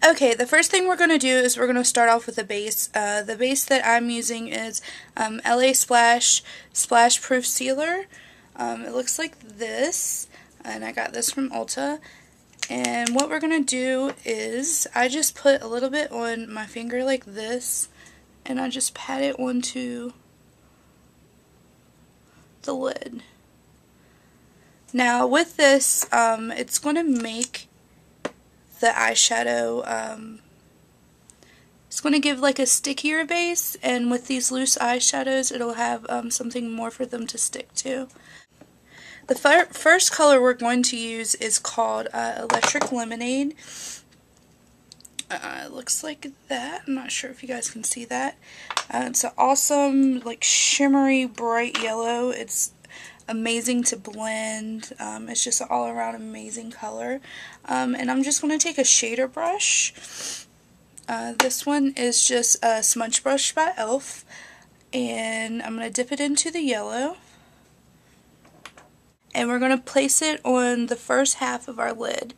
Okay, the first thing we're going to do is we're going to start off with a base. The base that I'm using is LA Splash Splash Proof Sealer. It looks like this, and I got this from Ulta. And what we're going to do is I just put a little bit on my finger like this, and I just pat it onto the lid. Now with this, it's going to make the eyeshadow, it's going to give like a stickier base, and with these loose eyeshadows it'll have something more for them to stick to. The first color we're going to use is called Electric Lemonade. It looks like that. I'm not sure if you guys can see that. It's an awesome, like, shimmery bright yellow. It's amazing to blend. It's just an all-around amazing color. And I'm just going to take a shader brush. This one is just a smudge brush by e.l.f. And I'm going to dip it into the yellow. And we're going to place it on the first half of our lid.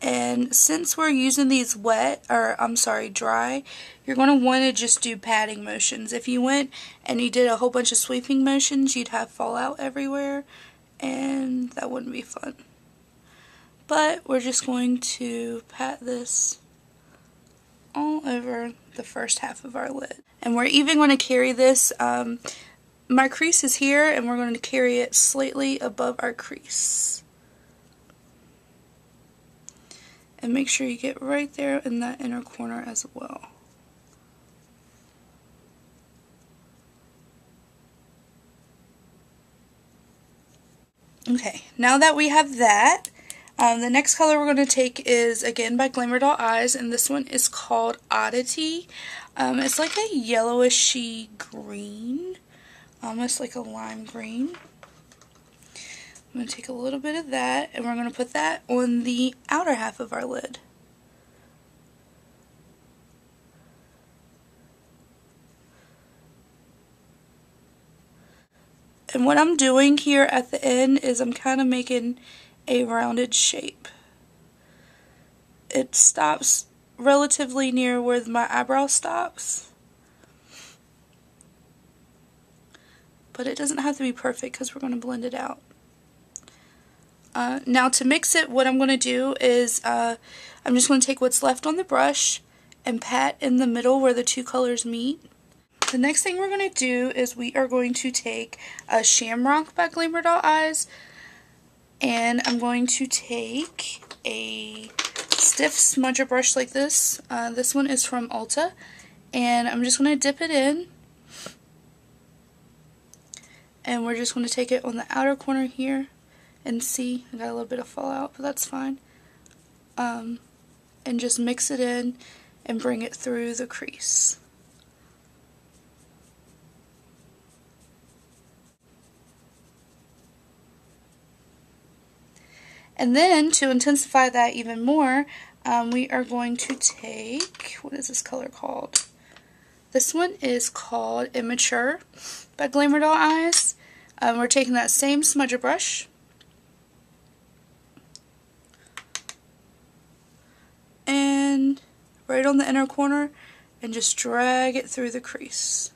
And since we're using these dry, you're going to want to just do patting motions. If you went and you did a whole bunch of sweeping motions, you'd have fallout everywhere, and that wouldn't be fun. But we're just going to pat this all over the first half of our lid. And we're even going to carry this, my crease is here, and we're going to carry it slightly above our crease. And make sure you get right there in that inner corner as well. Okay, now that we have that, the next color we're going to take is, again, by Glamour Doll Eyes, and this one is called Oddity. It's like a yellowishy green, almost like a lime green. I'm going to take a little bit of that, and we're going to put that on the outer half of our lid. And what I'm doing here at the end is I'm kind of making a rounded shape. It stops relatively near where my eyebrow stops. But it doesn't have to be perfect because we're going to blend it out. Now to mix it, what I'm going to do is I'm just going to take what's left on the brush and pat in the middle where the two colors meet. The next thing we're going to do is we are going to take a Shamrock by Glamour Doll Eyes, and I'm going to take a stiff smudger brush like this. This one is from Ulta, and I'm just going to dip it in, and we're just going to take it on the outer corner here. And see, I got a little bit of fallout, but that's fine. And just mix it in and bring it through the crease. And then, to intensify that even more, we are going to take, what is this color called? This one is called Immature by Glamour Doll Eyes. We're taking that same smudger brush, and right on the inner corner, and just drag it through the crease.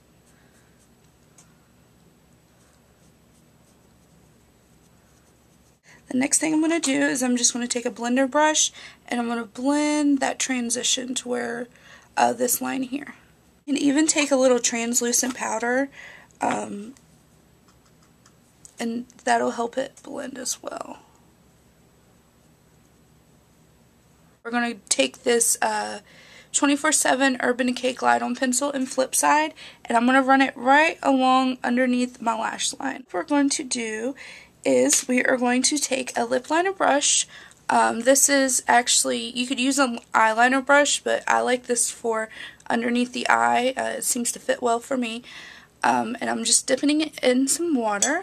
The next thing I'm going to do is I'm just going to take a blender brush, and I'm going to blend that transition to where this line here. You can even take a little translucent powder, and that'll help it blend as well. We're going to take this 24/7 Urban Decay Glide On Pencil in Flip Side, and I'm going to run it right along underneath my lash line. What we're going to do is we are going to take a lip liner brush. This is actually, you could use an eyeliner brush, but I like this for underneath the eye. It seems to fit well for me. And I'm just dipping it in some water.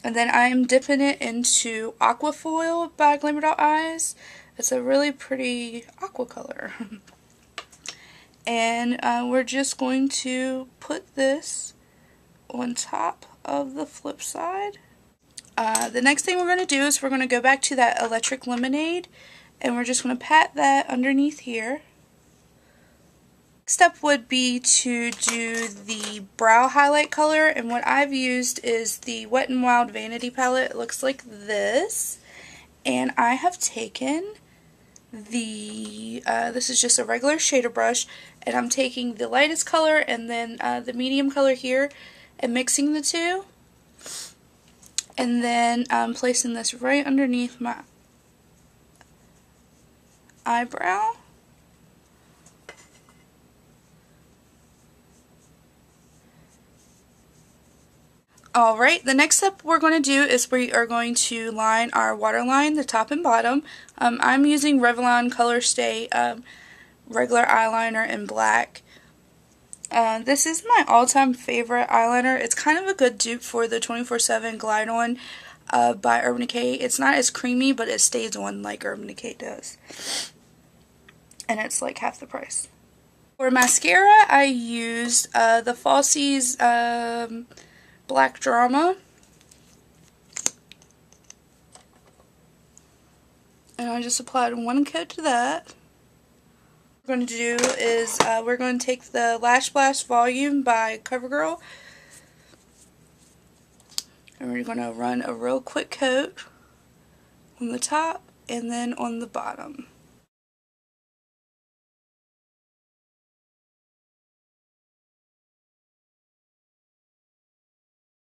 And then I am dipping it into Aquafoil by Glamour Doll Eyes. It's a really pretty aqua color. And we're just going to put this on top of the flip side. The next thing we're going to do is we're going to go back to that Electric Lemonade, And we're just going to pat that underneath here. Next step would be to do the brow highlight color, and what I've used is the Wet n Wild Vanity palette. It looks like this, and I have taken the, this is just a regular shader brush, and I'm taking the lightest color and then the medium color here and mixing the two, and then I'm placing this right underneath my eyebrow. Alright, the next step we're going to do is we are going to line our waterline, the top and bottom. I'm using Revlon Color Stay regular eyeliner in black. This is my all-time favorite eyeliner. It's kind of a good dupe for the 24/7 Glide On by Urban Decay. It's not as creamy, but it stays on like Urban Decay does. And it's like half the price. For mascara, I used the Falsies Black Drama, and I just applied one coat to that. What we're going to do is we're going to take the Lash Blast Volume by CoverGirl, and we're going to run a real quick coat on the top and then on the bottom.